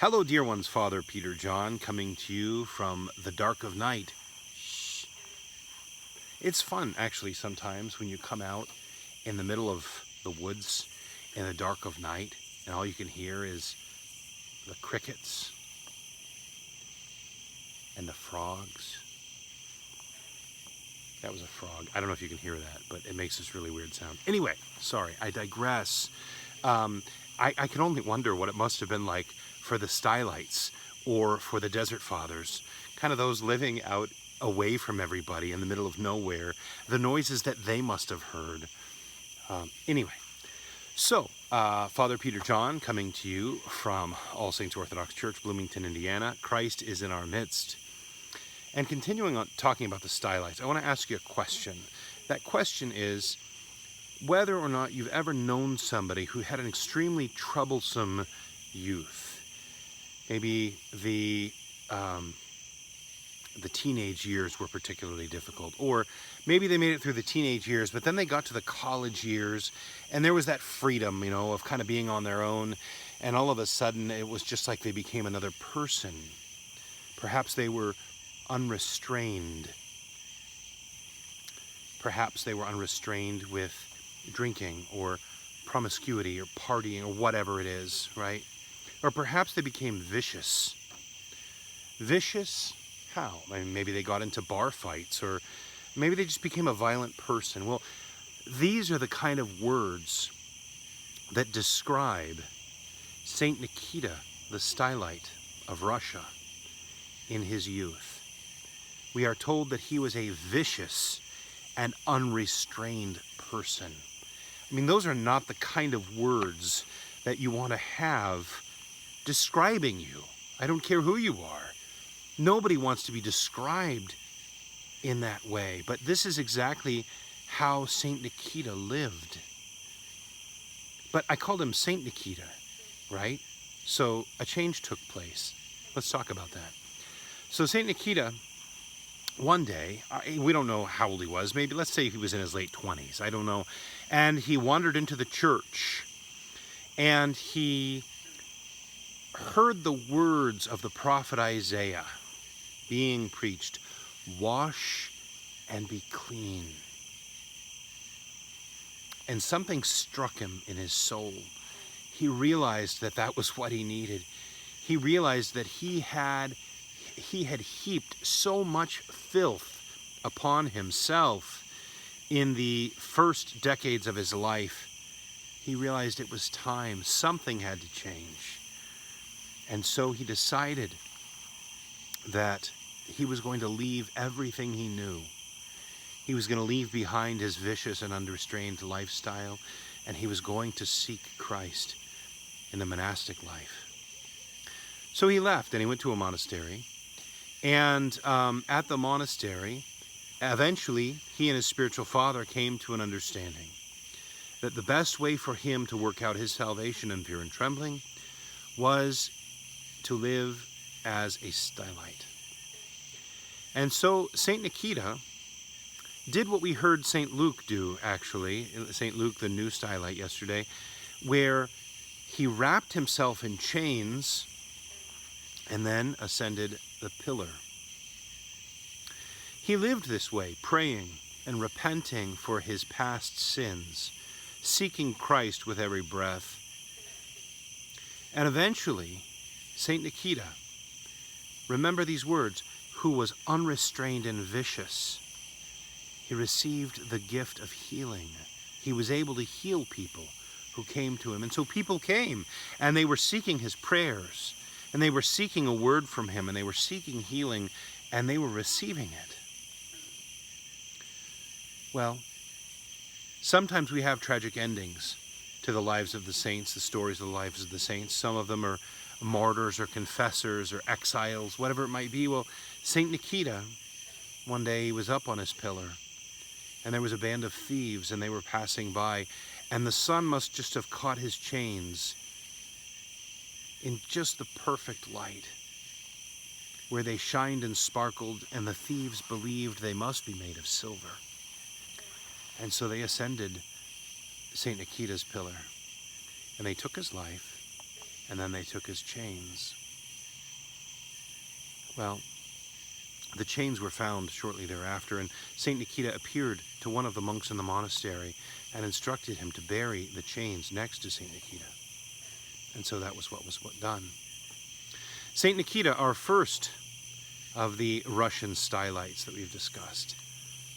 Hello, dear ones, Father Peter John, coming to you from the dark of night. Shh. It's fun, actually, sometimes when you come out in the middle of the woods in the dark of night, and all you can hear is the crickets and the frogs. That was a frog. I don't know if you can hear that, but it makes this really weird sound. Anyway, sorry, I digress. I can only wonder what it must have been like for the Stylites or for the Desert Fathers, kind of those living out away from everybody in the middle of nowhere, the noises that they must have heard. Anyway, so Father Peter John coming to you from All Saints Orthodox Church, Bloomington, Indiana. Christ is in our midst. And continuing on talking about the Stylites, I want to ask you a question. That question is whether or not you've ever known somebody who had an extremely troublesome youth. Maybe the teenage years were particularly difficult, or maybe they made it through the teenage years, but then they got to the college years, and there was that freedom, of kind of being on their own, and all of a sudden it was just like they became another person. Perhaps they were unrestrained. Perhaps they were unrestrained with drinking or promiscuity or partying or whatever it is, right? Or perhaps they became vicious. Vicious? How? I mean, maybe they got into bar fights, or maybe they just became a violent person. Well, these are the kind of words that describe Saint Nikita, the Stylite of Russia, in his youth. We are told that he was a vicious and unrestrained person. I mean, those are not the kind of words that you want to have describing you. I don't care who you are. Nobody wants to be described in that way. But this is exactly how Saint Nikita lived. But I called him Saint Nikita, right? So a change took place. Let's talk about that. So Saint Nikita, one day, we don't know how old he was. Maybe, let's say he was in his late 20s. I don't know. And he wandered into the church, and he heard the words of the prophet Isaiah being preached, "Wash and be clean." And something struck him in his soul. He realized that that was what he needed. He realized that he had heaped so much filth upon himself in the first decades of his life. He realized it was time. Something had to change. And so he decided that he was going to leave everything he knew. He was going to leave behind his vicious and unrestrained lifestyle, and he was going to seek Christ in the monastic life. So he left, and he went to a monastery. And at the monastery, eventually, he and his spiritual father came to an understanding that the best way for him to work out his salvation in fear and trembling was to live as a Stylite. And so Saint Nikita did what we heard Saint Luke do, actually, Saint Luke, the new Stylite, yesterday, where he wrapped himself in chains and then ascended the pillar. He lived this way, praying and repenting for his past sins, seeking Christ with every breath. And eventually, Saint Nikita, remember these words, who was unrestrained and vicious, he received the gift of healing. He was able to heal people who came to him. And so people came, and they were seeking his prayers, and they were seeking a word from him, and they were seeking healing, and they were receiving it. Well, sometimes we have tragic endings to the lives of the saints, the stories of the lives of the saints. Some of them are martyrs or confessors or exiles, whatever it might be. Well, Saint Nikita, one day he was up on his pillar, and there was a band of thieves, and they were passing by, and the sun must just have caught his chains in just the perfect light, where they shined and sparkled, and the thieves believed they must be made of silver. And so they ascended Saint Nikita's pillar, and they took his life, and then they took his chains. Well, the chains were found shortly thereafter, and St. Nikita appeared to one of the monks in the monastery and instructed him to bury the chains next to St. Nikita. And so that was what was done. St. Nikita, our first of the Russian Stylites that we've discussed,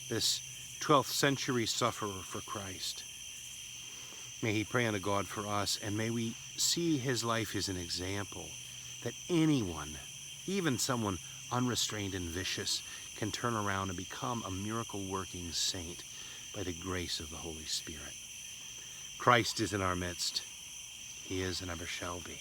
this 12th century sufferer for Christ. May he pray unto God for us, and may we see his life as an example that anyone, even someone unrestrained and vicious, can turn around and become a miracle-working saint by the grace of the Holy Spirit. Christ is in our midst. He is and ever shall be.